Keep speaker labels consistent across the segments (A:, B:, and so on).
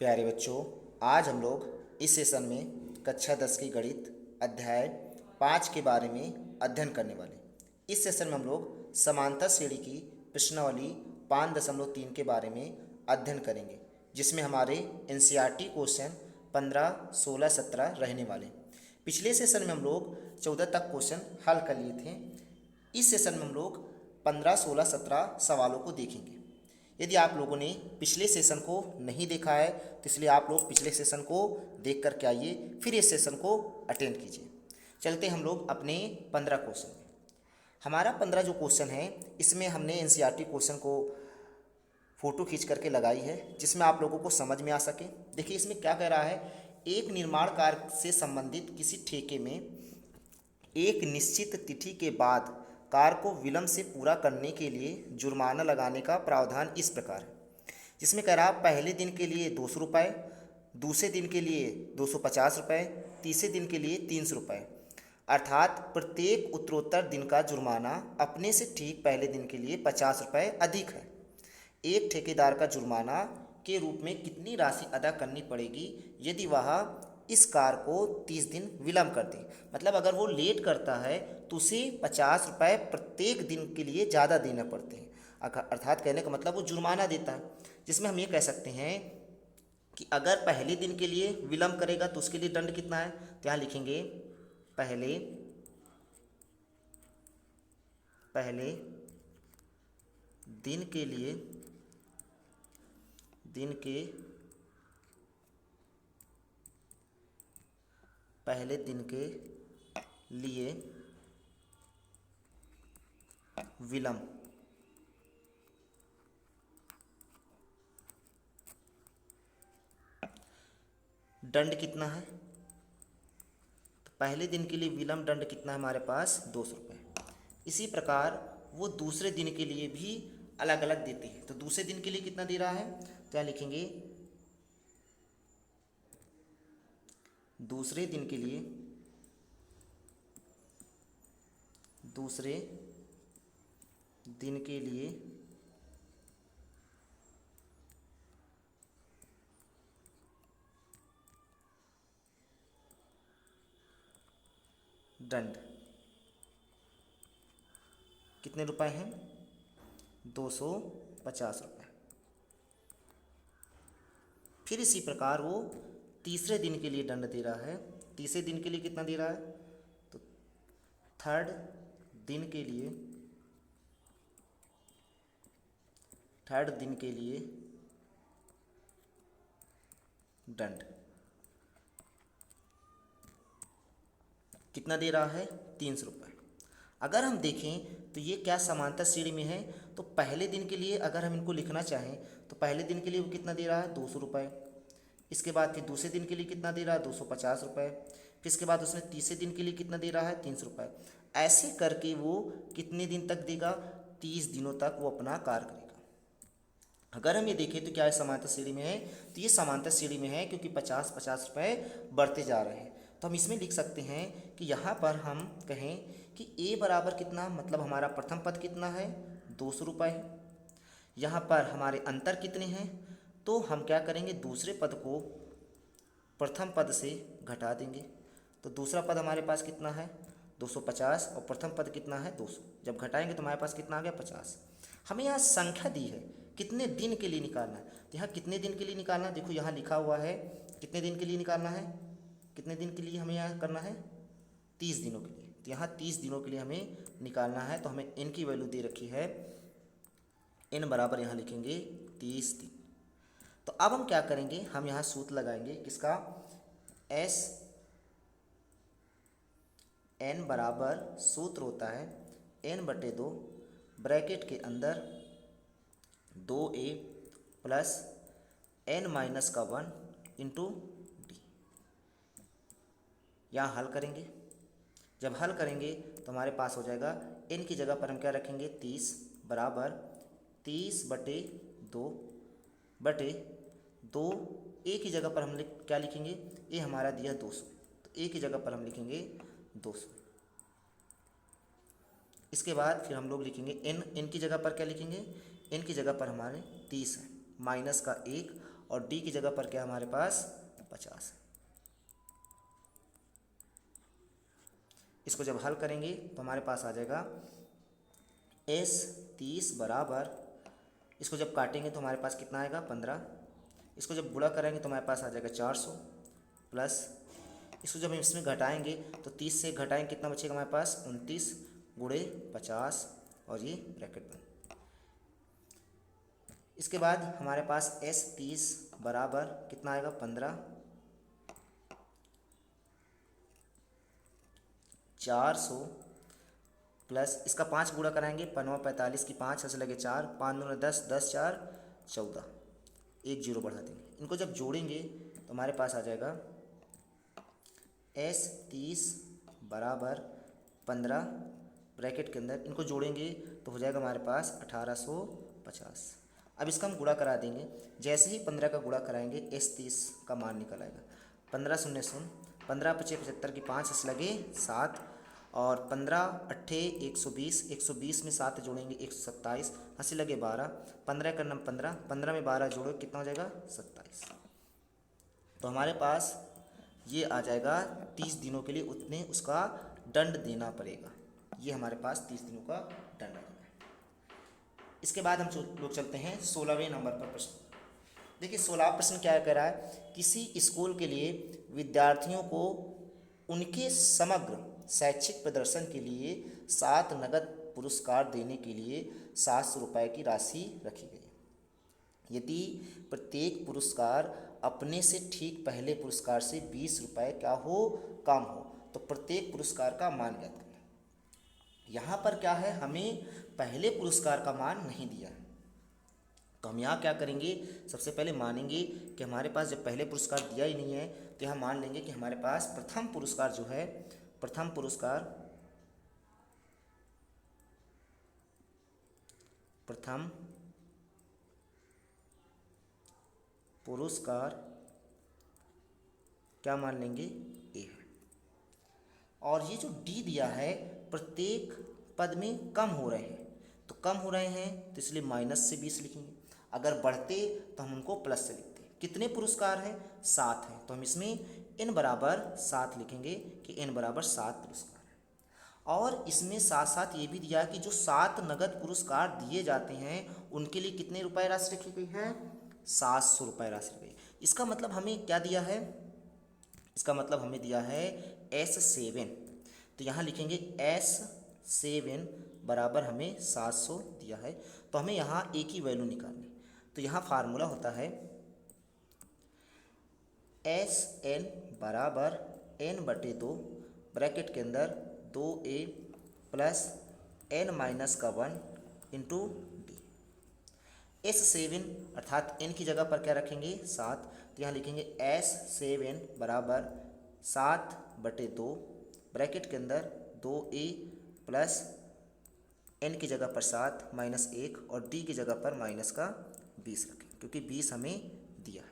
A: प्यारे बच्चों, आज हम लोग इस सेशन में कक्षा 10 की गणित अध्याय 5 के बारे में अध्ययन करने वाले। इस सेशन में हम लोग समांतर श्रेणी की प्रश्नावली 5.3 के बारे में अध्ययन करेंगे, जिसमें हमारे एनसीईआरटी क्वेश्चन 15, 16, 17 रहने वाले। पिछले सेशन में हम लोग 14 तक क्वेश्चन हल कर लिए थे। इस सेशन में हम लोग 15, 16, 17 सवालों को देखेंगे। यदि आप लोगों ने पिछले सेशन को नहीं देखा है तो इसलिए आप लोग पिछले सेशन को देख कर के आइए, फिर इस सेशन को अटेंड कीजिए। चलते हम लोग अपने 15 क्वेश्चन में। हमारा 15 जो क्वेश्चन है, इसमें हमने एनसीईआरटी क्वेश्चन को फ़ोटो खींच करके लगाई है, जिसमें आप लोगों को समझ में आ सके। देखिए इसमें क्या कह रहा है, एक निर्माण कार्य से संबंधित किसी ठेके में एक निश्चित तिथि के बाद कार्य को विलंब से पूरा करने के लिए जुर्माना लगाने का प्रावधान इस प्रकार है। जिसमें कह रहा पहले दिन के लिए 200 रुपये, दूसरे दिन के लिए 250 रुपये, तीसरे दिन के लिए 300 रुपये, अर्थात प्रत्येक उत्तरोत्तर दिन का जुर्माना अपने से ठीक पहले दिन के लिए 50 रुपये अधिक है। एक ठेकेदार का जुर्माना के रूप में कितनी राशि अदा करनी पड़ेगी यदि वह इस कार्य को 30 दिन विलंब कर दे। मतलब अगर वो लेट करता है तो उसे 50 रुपये प्रत्येक दिन के लिए ज़्यादा देना पड़ते हैं। अर्थात कहने का मतलब वो जुर्माना देता है। जिसमें हम ये कह सकते हैं कि अगर पहले दिन के लिए विलंब करेगा तो उसके लिए दंड कितना है, तो यहाँ लिखेंगे पहले दिन के लिए पहले दिन के लिए विलंब दंड कितना है, तो पहले दिन के लिए विलंब दंड कितना है हमारे पास 200 रुपये। इसी प्रकार वो दूसरे दिन के लिए भी अलग अलग देते हैं। तो दूसरे दिन के लिए कितना दे रहा है, तो यहाँ लिखेंगे दूसरे दिन के लिए दंड कितने रुपए हैं, 250 रुपये। फिर इसी प्रकार वो तीसरे दिन के लिए दंड दे रहा है। तीसरे दिन के लिए कितना दे रहा है, तो थर्ड दिन के लिए दंड कितना दे रहा है, 300 रुपये। अगर हम देखें तो ये क्या समांतर श्रेणी में है, तो पहले दिन के लिए अगर हम इनको लिखना चाहें तो पहले दिन के लिए वो कितना दे रहा है, 200 रुपये। इसके बाद फिर दूसरे दिन के लिए कितना दे रहा है, 250 रुपये। फिर इसके बाद उसने तीसरे दिन के लिए कितना दे रहा है, 300 रुपये। ऐसे करके वो कितने दिन तक देगा, 30 दिनों तक वो अपना कार्य करेगा। अगर हम ये देखें तो क्या है, समांतर श्रेणी में है, तो ये समांतर श्रेणी में है क्योंकि 50-50 रुपये बढ़ते जा रहे हैं। तो हम इसमें लिख सकते हैं कि यहाँ पर हम कहें कि a बराबर कितना, मतलब हमारा प्रथम पद कितना है, 200 रुपये है। यहाँ पर हमारे अंतर कितने हैं, तो हम क्या करेंगे, दूसरे पद को प्रथम पद से घटा देंगे। तो दूसरा पद हमारे पास कितना है, 250, और प्रथम पद कितना है, 200। जब घटाएंगे तो हमारे पास कितना आ गया, 50। हमें यहाँ संख्या दी है, कितने दिन के लिए निकालना है। तो यहाँ कितने दिन के लिए निकालना है, देखो यहाँ लिखा हुआ है कितने दिन के लिए निकालना है, कितने दिन के लिए हमें यहाँ करना है, 30 दिनों के लिए। तो यहाँ 30 दिनों के लिए हमें निकालना है। तो हमें n की वैल्यू दे रखी है, n बराबर यहाँ लिखेंगे 30 दिन। तो अब हम क्या करेंगे, हम यहाँ सूत्र लगाएंगे किसका, s n बराबर सूत्र होता है n/2 ब्रैकेट के अंदर 2a plus n-1 into D. यहाँ हल करेंगे। जब हल करेंगे तो हमारे पास हो जाएगा, n की जगह पर हम क्या रखेंगे, 30 बराबर 30/2 a की जगह पर हम क्या लिखेंगे, a हमारा दिया 200, तो a की जगह पर हम लिखेंगे 200। इसके बाद फिर हम लोग लिखेंगे n की जगह पर क्या लिखेंगे, n की जगह पर हमारे 30 है, माइनस का 1, और डी की जगह पर क्या हमारे पास 50 है। इसको जब हल करेंगे तो हमारे पास आ जाएगा एस 30 बराबर, इसको जब काटेंगे तो हमारे पास कितना आएगा 15, इसको जब गुणा करेंगे तो हमारे पास आ जाएगा 400 प्लस, इसको जब हम इसमें घटाएंगे तो 30 से घटाएंगे कितना बचेगा हमारे पास 29 गुणे 50 और ये ब्रैकेट बंद। इसके बाद हमारे पास एस 30 बराबर कितना आएगा 15, 400 प्लस इसका 5 गुणा कराएंगे 5 45 की 5 ऐसे लगे 4, 5 दूनी 10, 10 4 14, एक जीरो बढ़ा देंगे। इनको जब जोड़ेंगे तो हमारे पास आ जाएगा एस 30 बराबर 15 ब्रैकेट के अंदर, इनको जोड़ेंगे तो हो जाएगा हमारे पास 1850। अब इसका हम गुणा करा देंगे, जैसे ही 15 का गुणा कराएंगे एस 30 का मान निकल आएगा 15 शून्य शून्य, 15 पचे 75 की 5 ऐसे लगे 7 और 15 अट्ठे 120, 120 में 7 जोड़ेंगे 127, हंसी लगे 12, 15 का नाम 15, 15 में 12 जोड़ो कितना हो जाएगा 27। तो हमारे पास ये आ जाएगा 30 दिनों के लिए उतने उसका दंड देना पड़ेगा। ये हमारे पास 30 दिनों का दंड आ जाएगा। इसके बाद हम लोग चलते हैं 16वें नंबर पर प्रश्न। देखिए 16वां प्रश्न क्या कह रहा है, किसी स्कूल के लिए विद्यार्थियों को उनके समग्र शैक्षिक प्रदर्शन के लिए 7 नगद पुरस्कार देने के लिए 700 रुपये की राशि रखी गई। यदि प्रत्येक पुरस्कार अपने से ठीक पहले पुरस्कार से 20 रुपये क्या हो कम हो तो प्रत्येक पुरस्कार का मान ज्ञात करना। यहाँ पर क्या है, हमें पहले पुरस्कार का मान नहीं दिया है, तो हम यहाँ क्या करेंगे, सबसे पहले मानेंगे कि हमारे पास जब पहले पुरस्कार दिया ही नहीं है तो यहाँ मान लेंगे कि हमारे पास प्रथम पुरस्कार जो है, प्रथम पुरस्कार क्या मान लेंगे ए है। और ये जो डी दिया है प्रत्येक पद में कम हो रहे हैं, तो कम हो रहे हैं तो इसलिए माइनस से 20 लिखेंगे, अगर बढ़ते तो हम उनको प्लस से लिखते। कितने पुरस्कार हैं 7 हैं, तो हम इसमें n बराबर 7 लिखेंगे कि n बराबर 7 पुरस्कार है। और इसमें साथ साथ ये भी दिया कि जो 7 नगद पुरस्कार दिए जाते हैं उनके लिए कितने रुपए राशि रखी गई है 700 रुपये राशि रखी गई। इसका मतलब हमें क्या दिया है, इसका मतलब हमें दिया है S7, तो यहाँ लिखेंगे S7 बराबर हमें 700 दिया है, तो हमें यहाँ ए की वैल्यू निकालनी। तो यहाँ फार्मूला होता है SN बराबर n/2 ब्रैकेट के अंदर 2a प्लस n माइनस का 1 इंटू डी। S7 अर्थात n की जगह पर क्या रखेंगे 7, तो यहाँ लिखेंगे S7 बराबर 7/2 ब्रैकेट के अंदर 2a प्लस n की जगह पर 7 माइनस 1 और d की जगह पर माइनस का 20 रखें क्योंकि 20 हमें दिया है।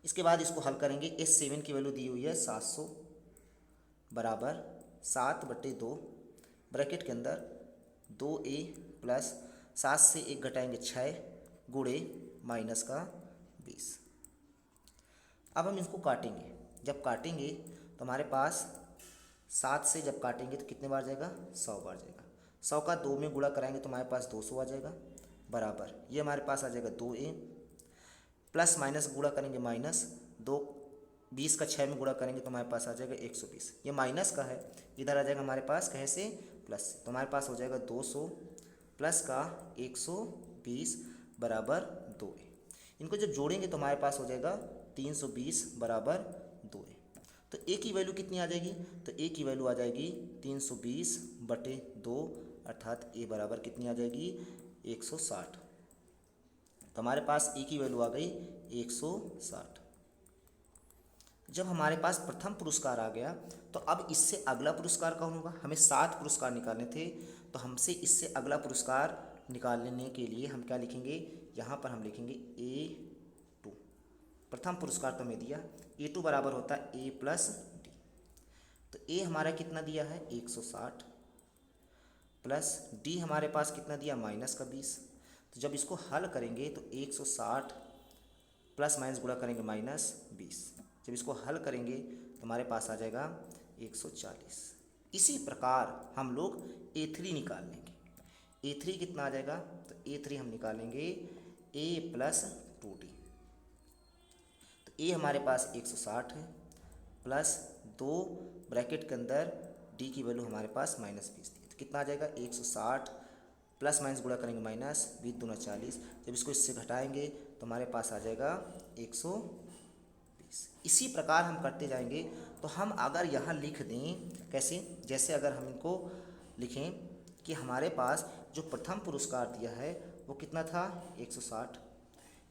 A: इसके बाद इसको हल करेंगे, S7 की वैल्यू दी हुई है 700 बराबर 7/2 ब्रैकेट के अंदर 2a प्लस 7 से 1 घटाएंगे 6 गुणे माइनस का 20। अब हम इसको काटेंगे, जब काटेंगे तो हमारे पास 7 से जब काटेंगे तो कितने बार जाएगा 100 बार जाएगा। 100 का 2 में गुणा कराएंगे तो हमारे पास 200 आ जाएगा बराबर ये हमारे पास आ जाएगा 2a प्लस माइनस गुणा करेंगे माइनस 2, 20 का 6 में गुणा करेंगे तो हमारे पास आ जाएगा 120। ये माइनस का है, इधर आ जाएगा हमारे पास कहे से प्लस से, तो हमारे पास हो जाएगा 200 प्लस का 120 बराबर 2a। इनको जब जोड़ेंगे तो हमारे पास हो जाएगा 320 बराबर 2a। तो a की वैल्यू कितनी आ जाएगी, तो a की वैल्यू आ जाएगी 320/2 अर्थात a बराबर कितनी आ जाएगी 160। तो हमारे पास a की वैल्यू आ गई 160। जब हमारे पास प्रथम पुरस्कार आ गया तो अब इससे अगला पुरस्कार कौन होगा, हमें 7 पुरस्कार निकालने थे, तो हमसे इससे अगला पुरस्कार निकालने के लिए हम क्या लिखेंगे, यहाँ पर हम लिखेंगे A2। प्रथम पुरस्कार तो हमें दिया A2 बराबर होता है A प्लस डी। तो A हमारा कितना दिया है 160 प्लस डी हमारे पास कितना दिया माइनस का 20। तो जब इसको हल करेंगे तो 160 प्लस माइनस गुणा करेंगे -20। जब इसको हल करेंगे तो हमारे पास आ जाएगा 140। इसी प्रकार हम लोग A3 निकाल लेंगे। A3 कितना आ जाएगा? तो A3 हम निकालेंगे A + 2D। तो A हमारे पास 160 है, प्लस 2 ब्रैकेट के अंदर D की वैल्यू हमारे पास -20 थी। तो कितना आ जाएगा? 160 प्लस माइनस गुणा करेंगे -20 दूना 40। जब इसको इससे घटाएंगे तो हमारे पास आ जाएगा 120। इसी प्रकार हम करते जाएंगे। तो हम अगर यहाँ लिख दें कैसे, जैसे अगर हम इनको लिखें कि हमारे पास जो प्रथम पुरस्कार दिया है वो कितना था? 160।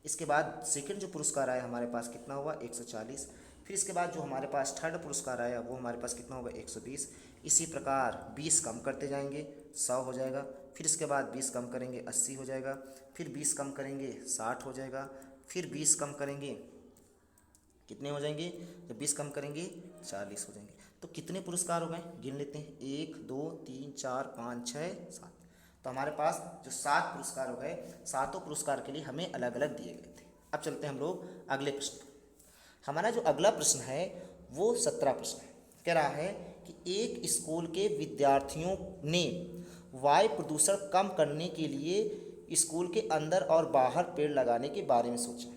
A: इसके बाद सेकंड जो पुरस्कार आया हमारे पास कितना हुआ? 140। फिर इसके बाद जो हमारे पास थर्ड पुरस्कार आया वो हमारे पास कितना होगा? 120। इसी प्रकार 20 कम करते जाएंगे, 100 हो जाएगा। फिर इसके बाद 20 कम करेंगे, 80 हो जाएगा। फिर 20 कम करेंगे, 60 हो जाएगा। फिर 20 कम करेंगे, कितने हो जाएंगे? जब 20 कम करेंगे 40 हो जाएंगे। तो कितने पुरस्कार हो गए? गिन लेते हैं, 1 2 3 4 5 6 7। तो हमारे पास जो 7 पुरस्कार हो गए, सातों पुरस्कार के लिए हमें अलग अलग दिए गए थे। अब चलते हैं हम लोग अगले प्रश्न पर। हमारा जो अगला प्रश्न है वो 17 प्रश्न है। कह रहा है कि एक स्कूल के विद्यार्थियों ने वायु प्रदूषण कम करने के लिए स्कूल के अंदर और बाहर पेड़ लगाने के बारे में सोचा।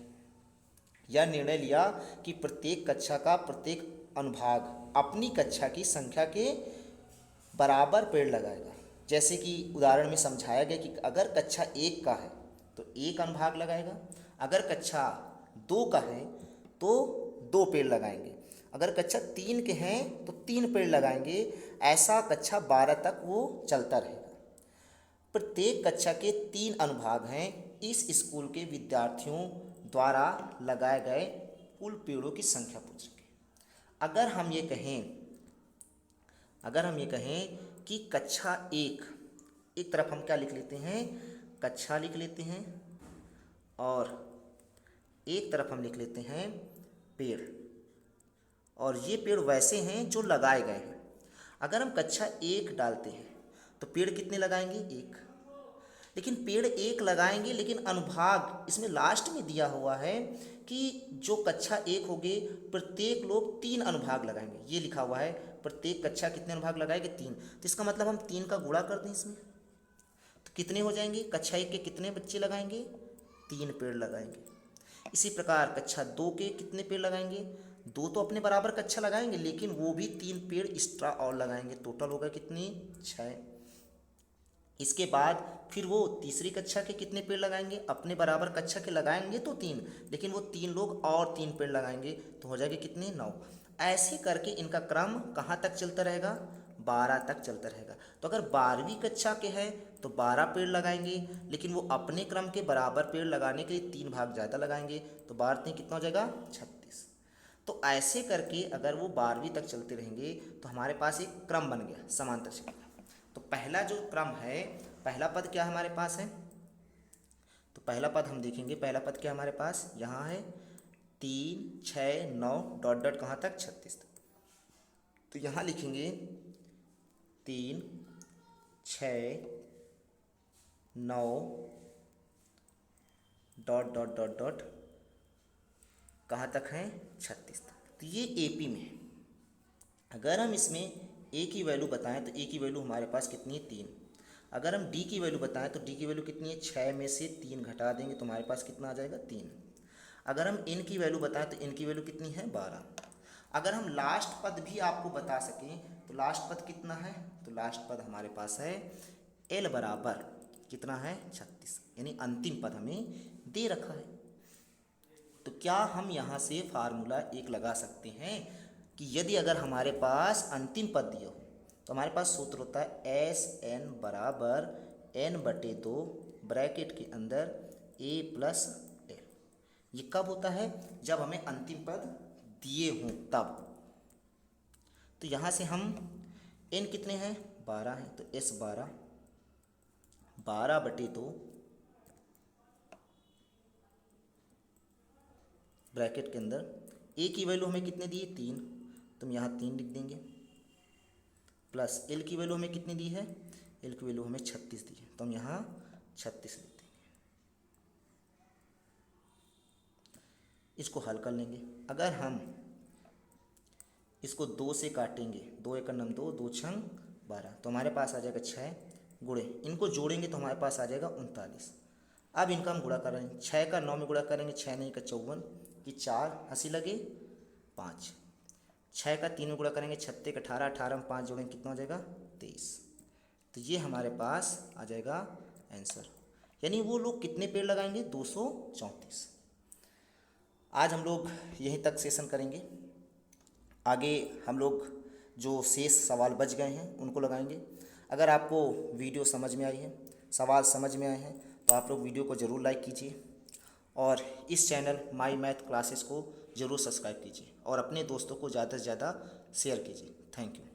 A: यह निर्णय लिया कि प्रत्येक कक्षा का प्रत्येक अनुभाग अपनी कक्षा की संख्या के बराबर पेड़ लगाएगा। जैसे कि उदाहरण में समझाया गया कि अगर कक्षा 1 का है तो 1 अनुभाग लगाएगा, अगर कक्षा 2 का है तो 2 पेड़ लगाएंगे, अगर कक्षा 3 के हैं तो 3 पेड़ लगाएंगे। ऐसा कक्षा 12 तक वो चलता रहेगा। प्रत्येक कक्षा के 3 अनुभाग हैं। इस स्कूल के विद्यार्थियों द्वारा लगाए गए कुल पेड़ों की संख्या पूछ रही है। अगर हम ये कहें कि कक्षा 1, एक तरफ हम क्या लिख लेते हैं? कक्षा लिख लेते हैं, और एक तरफ हम लिख लेते हैं पेड़। और ये पेड़ वैसे हैं जो लगाए गए हैं। अगर हम कक्षा 1 डालते हैं तो पेड़ कितने लगाएंगे? 1। लेकिन पेड़ 1 लगाएंगे, लेकिन अनुभाग इसमें लास्ट में दिया हुआ है कि जो कक्षा 1 होगी प्रत्येक लोग 3 अनुभाग लगाएंगे। ये लिखा हुआ है प्रत्येक कक्षा कितने अनुभाग लगाएंगे? 3। तो इसका मतलब हम 3 का गुणा कर दें इसमें, तो कितने हो जाएंगे? कक्षा 1 के कितने बच्चे लगाएंगे? 3 पेड़ लगाएंगे। इसी प्रकार कक्षा 2 के कितने पेड़ लगाएंगे? 2 तो अपने बराबर कक्षा लगाएंगे, लेकिन वो भी 3 पेड़ एक्स्ट्रा और लगाएंगे। टोटल होगा कितनी? 6। इसके बाद फिर वो तीसरी कक्षा के कितने पेड़ लगाएंगे? अपने बराबर कक्षा के लगाएंगे तो 3, लेकिन वो 3 लोग और 3 पेड़ लगाएंगे, तो हो जाएगा कितने? 9। ऐसे करके इनका क्रम कहाँ तक चलता रहेगा? 12 तक चलता रहेगा। तो अगर 12वीं कक्षा के हैं तो 12 पेड़ लगाएंगे, लेकिन वो अपने क्रम के बराबर पेड़ लगाने के लिए 3 भाग ज़्यादा लगाएंगे, तो 12 3 कितना हो जाएगा? 36। तो ऐसे करके अगर वो 12वीं तक चलते रहेंगे तो हमारे पास एक क्रम बन गया समांतर श्रेणी का। तो पहला जो क्रम है, पहला पद क्या हमारे पास है? तो पहला पद हम देखेंगे, पहला पद क्या हमारे पास यहाँ है? 3 6 9 डॉट डॉट कहाँ तक? 36 तक। तो यहाँ लिखेंगे 3 6 9 डॉट डॉट डॉट डॉट कहाँ तक है? 36 तक। तो ये AP में है। अगर हम इसमें A की वैल्यू बताएं तो A की वैल्यू हमारे पास कितनी है? 3। अगर हम D की वैल्यू बताएं तो D की वैल्यू कितनी है? 6 में से 3 घटा देंगे तो हमारे पास कितना आ जाएगा? 3। अगर हम N की वैल्यू बताएं तो N की वैल्यू कितनी है? 12। अगर हम लास्ट पद भी आपको बता सकें तो लास्ट पद कितना है? तो लास्ट पद हमारे पास है L बराबर कितना है? 36, यानी अंतिम पद हमें दे रखा है। तो क्या हम यहाँ से फार्मूला एक लगा सकते हैं कि यदि अगर हमारे पास अंतिम पद दिया हो तो हमारे पास सूत्र होता है SN बराबर N/2 ब्रैकेट के अंदर A + L। ये कब होता है? जब हमें अंतिम पद दिए हों तब। तो यहाँ से हम N कितने हैं? 12 हैं, तो S 12/2 ब्रैकेट के अंदर A की वैल्यू हमें कितने दी? 3, तो हम यहाँ 3 लिख देंगे, प्लस L की वैल्यू हमें कितनी दी है? L की वैल्यू हमें 36 दी है, तो हम यहाँ 36 लिख देंगे। इसको हल कर लेंगे। अगर हम इसको 2 से काटेंगे, 2 एकड़ नम 2, 2 छंग 12, तो हमारे पास आ जाएगा 6 गुणे, इनको जोड़ेंगे तो हमारे पास आ जाएगा 39। अब इनका हम गुणा करेंगे, 6 का 9 में गुणा करेंगे, 6 नहीं का 54 की 4 हंसी लगे 5, 6 का 3 में गुणा करेंगे, 36 का 18, 18 में 5 जोड़ेंगे कितना हो जाएगा 23। तो ये हमारे पास आ जाएगा आंसर। यानी वो लोग कितने पेड़ लगाएंगे, 234। आज हम लोग यहीं तक सेशन करेंगे। आगे हम लोग जो शेष सवाल बच गए हैं उनको लगाएंगे। अगर आपको वीडियो समझ में आई है, सवाल समझ में आए हैं, तो आप लोग वीडियो को ज़रूर लाइक कीजिए और इस चैनल माई मैथ क्लासेस को ज़रूर सब्सक्राइब कीजिए और अपने दोस्तों को ज़्यादा से ज़्यादा शेयर कीजिए। Thank you.